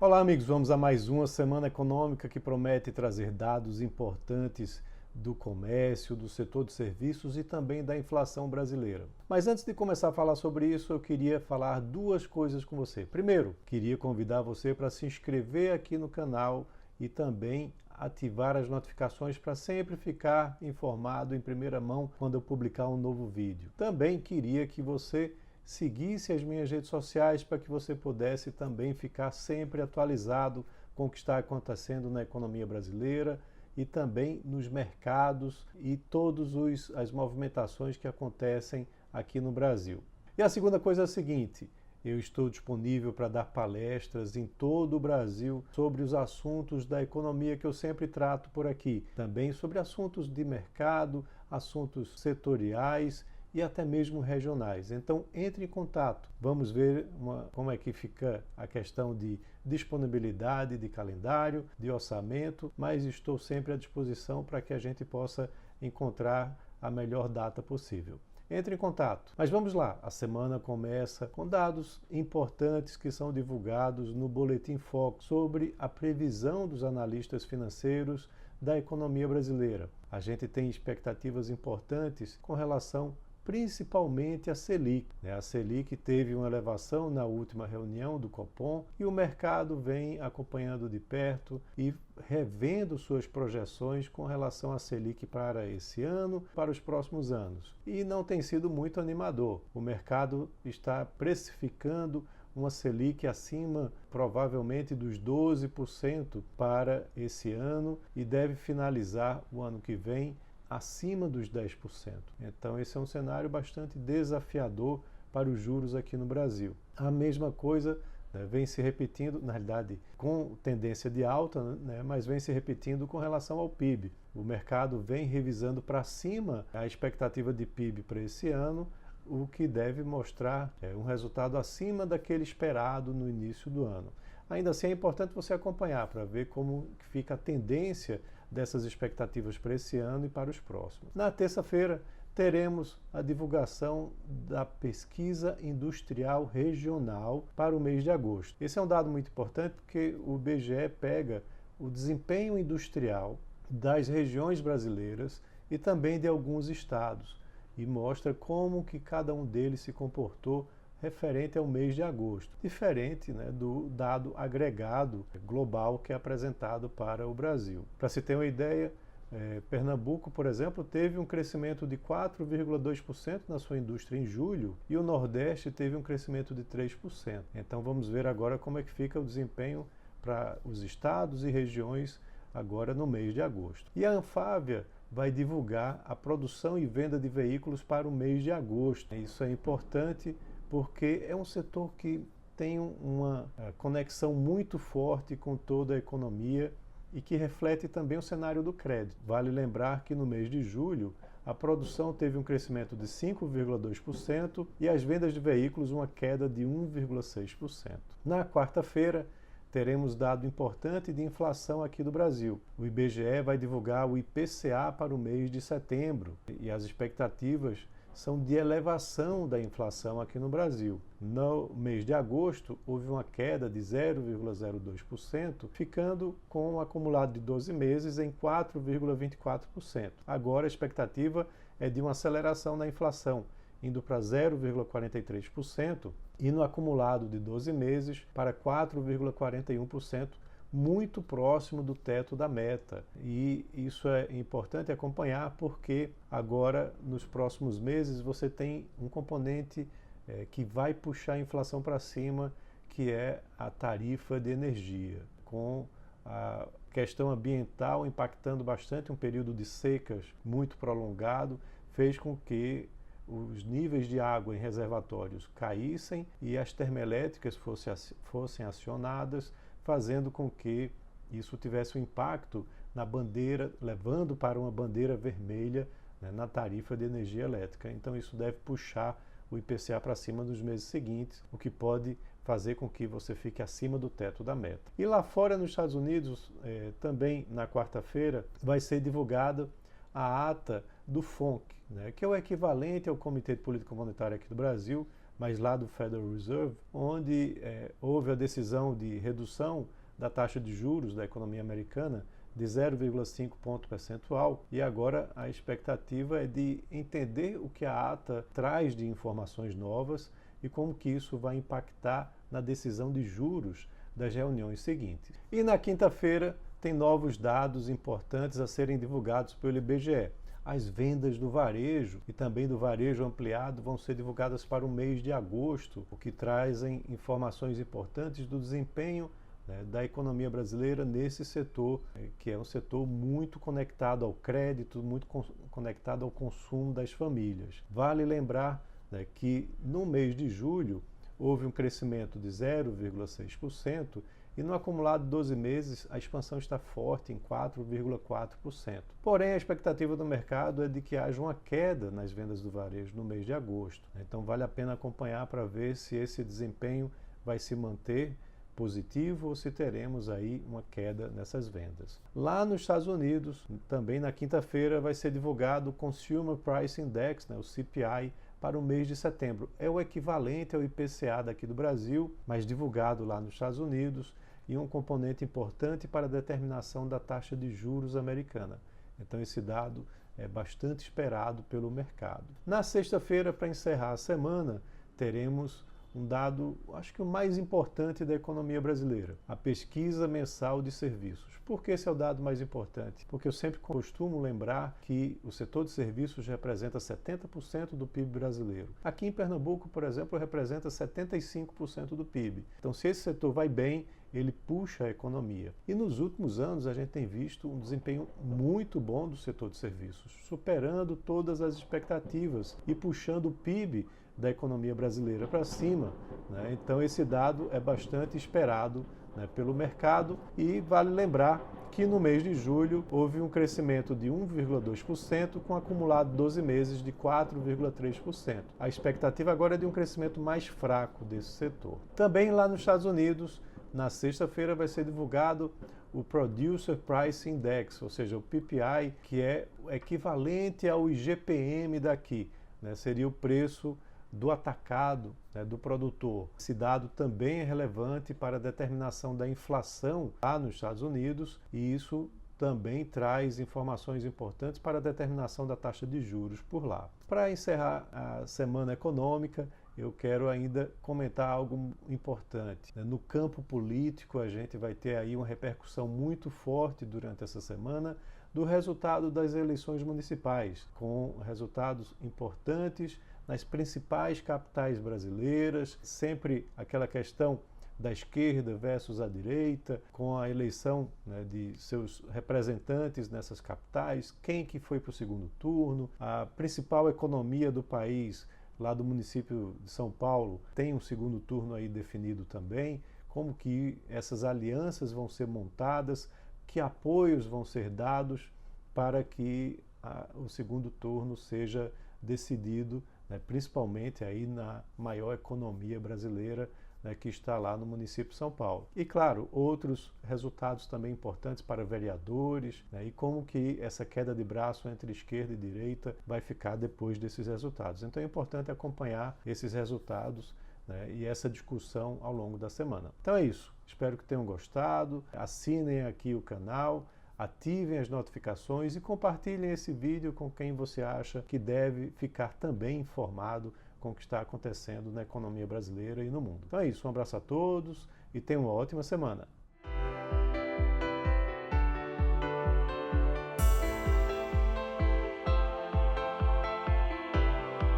Olá, amigos, vamos a mais uma semana econômica que promete trazer dados importantes do comércio, do setor de serviços e também da inflação brasileira. Mas antes de começar a falar sobre isso, eu queria falar duas coisas com você. Primeiro, queria convidar você para se inscrever aqui no canal e também ativar as notificações para sempre ficar informado em primeira mão quando eu publicar um novo vídeo. Também queria que você seguisse as minhas redes sociais para que você pudesse também ficar sempre atualizado com o que está acontecendo na economia brasileira e também nos mercados e todas as movimentações que acontecem aqui no Brasil. E a segunda coisa é a seguinte: eu estou disponível para dar palestras em todo o Brasil sobre os assuntos da economia que eu sempre trato por aqui. Também sobre assuntos de mercado, assuntos setoriais e até mesmo regionais. Então, entre em contato. Vamos ver como é que fica a questão de disponibilidade de calendário, de orçamento, mas estou sempre à disposição para que a gente possa encontrar a melhor data possível. Entre em contato. Mas vamos lá, a semana começa com dados importantes que são divulgados no Boletim Focus sobre a previsão dos analistas financeiros da economia brasileira. A gente tem expectativas importantes com relação principalmente a Selic. A Selic teve uma elevação na última reunião do Copom e o mercado vem acompanhando de perto e revendo suas projeções com relação à Selic para esse ano, para os próximos anos. E não tem sido muito animador. O mercado está precificando uma Selic acima, provavelmente, dos 12% para esse ano e deve finalizar o ano que vem acima dos 10%. Então esse é um cenário bastante desafiador para os juros aqui no Brasil. A mesma coisa vem se repetindo, na realidade com tendência de alta, mas vem se repetindo com relação ao PIB. O mercado vem revisando para cima a expectativa de PIB para esse ano, o que deve mostrar um resultado acima daquele esperado no início do ano. Ainda assim é importante você acompanhar para ver como fica a tendência dessas expectativas para esse ano e para os próximos. Na terça-feira teremos a divulgação da pesquisa industrial regional para o mês de agosto. Esse é um dado muito importante porque o IBGE pega o desempenho industrial das regiões brasileiras e também de alguns estados e mostra como que cada um deles se comportou referente ao mês de agosto, diferente do dado agregado global que é apresentado para o Brasil. Para se ter uma ideia, Pernambuco, por exemplo, teve um crescimento de 4,2% na sua indústria em julho e o Nordeste teve um crescimento de 3%. Então vamos ver agora como é que fica o desempenho para os estados e regiões agora no mês de agosto. E a Anfávia vai divulgar a produção e venda de veículos para o mês de agosto. Isso é importante porque é um setor que tem uma conexão muito forte com toda a economia e que reflete também o cenário do crédito. Vale lembrar que no mês de julho a produção teve um crescimento de 5,2% e as vendas de veículos uma queda de 1,6%. Na quarta-feira teremos dado importante de inflação aqui do Brasil. O IBGE vai divulgar o IPCA para o mês de setembro e as expectativas são de elevação da inflação aqui no Brasil. No mês de agosto, houve uma queda de 0,02%, ficando com um acumulado de 12 meses em 4,24%. Agora a expectativa é de uma aceleração na inflação, indo para 0,43% e no acumulado de 12 meses para 4,41%, muito próximo do teto da meta. E isso é importante acompanhar porque agora, nos próximos meses, você tem um componente que vai puxar a inflação para cima, que é a tarifa de energia, com a questão ambiental impactando bastante. Um período de secas muito prolongado fez com que os níveis de água em reservatórios caíssem e as termoelétricas fossem acionadas, fazendo com que isso tivesse um impacto na bandeira, levando para uma bandeira vermelha na tarifa de energia elétrica. Então isso deve puxar o IPCA para cima nos meses seguintes, o que pode fazer com que você fique acima do teto da meta. E lá fora, nos Estados Unidos, também na quarta-feira, vai ser divulgada a ata do FONC, que é o equivalente ao Comitê de Política Monetária aqui do Brasil, mas lá do Federal Reserve, onde houve a decisão de redução da taxa de juros da economia americana de 0,5 ponto percentual, e agora a expectativa é de entender o que a ata traz de informações novas e como que isso vai impactar na decisão de juros das reuniões seguintes. E na quinta-feira tem novos dados importantes a serem divulgados pelo IBGE. As vendas do varejo e também do varejo ampliado vão ser divulgadas para o mês de agosto, o que trazem informações importantes do desempenho da economia brasileira nesse setor, que é um setor muito conectado ao crédito, muito conectado ao consumo das famílias. Vale lembrar que no mês de julho houve um crescimento de 0,6% e no acumulado de 12 meses a expansão está forte em 4,4%. Porém, a expectativa do mercado é de que haja uma queda nas vendas do varejo no mês de agosto. Então vale a pena acompanhar para ver se esse desempenho vai se manter positivo ou se teremos aí uma queda nessas vendas. Lá nos Estados Unidos, também na quinta-feira, vai ser divulgado o Consumer Price Index, o CPI, para o mês de setembro. É o equivalente ao IPCA daqui do Brasil, mas divulgado lá nos Estados Unidos, e um componente importante para a determinação da taxa de juros americana. Então esse dado é bastante esperado pelo mercado. Na sexta-feira, para encerrar a semana, teremos um dado, acho que o mais importante da economia brasileira, a pesquisa mensal de serviços. Por que esse é o dado mais importante? Porque eu sempre costumo lembrar que o setor de serviços representa 70% do PIB brasileiro. Aqui em Pernambuco, por exemplo, representa 75% do PIB. Então, se esse setor vai bem, ele puxa a economia. E nos últimos anos a gente tem visto um desempenho muito bom do setor de serviços, superando todas as expectativas e puxando o PIB da economia brasileira para cima. Então esse dado é bastante esperado pelo mercado, e vale lembrar que no mês de julho houve um crescimento de 1,2% com acumulado 12 meses de 4,3%. A expectativa agora é de um crescimento mais fraco desse setor. Também lá nos Estados Unidos, na sexta-feira vai ser divulgado o Producer Price Index, ou seja, o PPI, que é equivalente ao IGPM daqui, seria o preço do atacado, do produtor. Esse dado também é relevante para a determinação da inflação lá nos Estados Unidos, e isso também traz informações importantes para a determinação da taxa de juros por lá. Para encerrar a semana econômica, eu quero ainda comentar algo importante. No campo político, a gente vai ter aí uma repercussão muito forte durante essa semana do resultado das eleições municipais, com resultados importantes nas principais capitais brasileiras, sempre aquela questão da esquerda versus a direita, com a eleição de seus representantes nessas capitais, quem que foi para o segundo turno, a principal economia do país, lá do município de São Paulo, tem um segundo turno aí definido também, como que essas alianças vão ser montadas, que apoios vão ser dados para que o segundo turno seja decidido, principalmente aí na maior economia brasileira, que está lá no município de São Paulo. E claro, outros resultados também importantes para vereadores, e como que essa queda de braço entre esquerda e direita vai ficar depois desses resultados. Então é importante acompanhar esses resultados e essa discussão ao longo da semana. Então é isso, espero que tenham gostado, assinem aqui o canal, ativem as notificações e compartilhem esse vídeo com quem você acha que deve ficar também informado com o que está acontecendo na economia brasileira e no mundo. Então é isso, um abraço a todos e tenham uma ótima semana.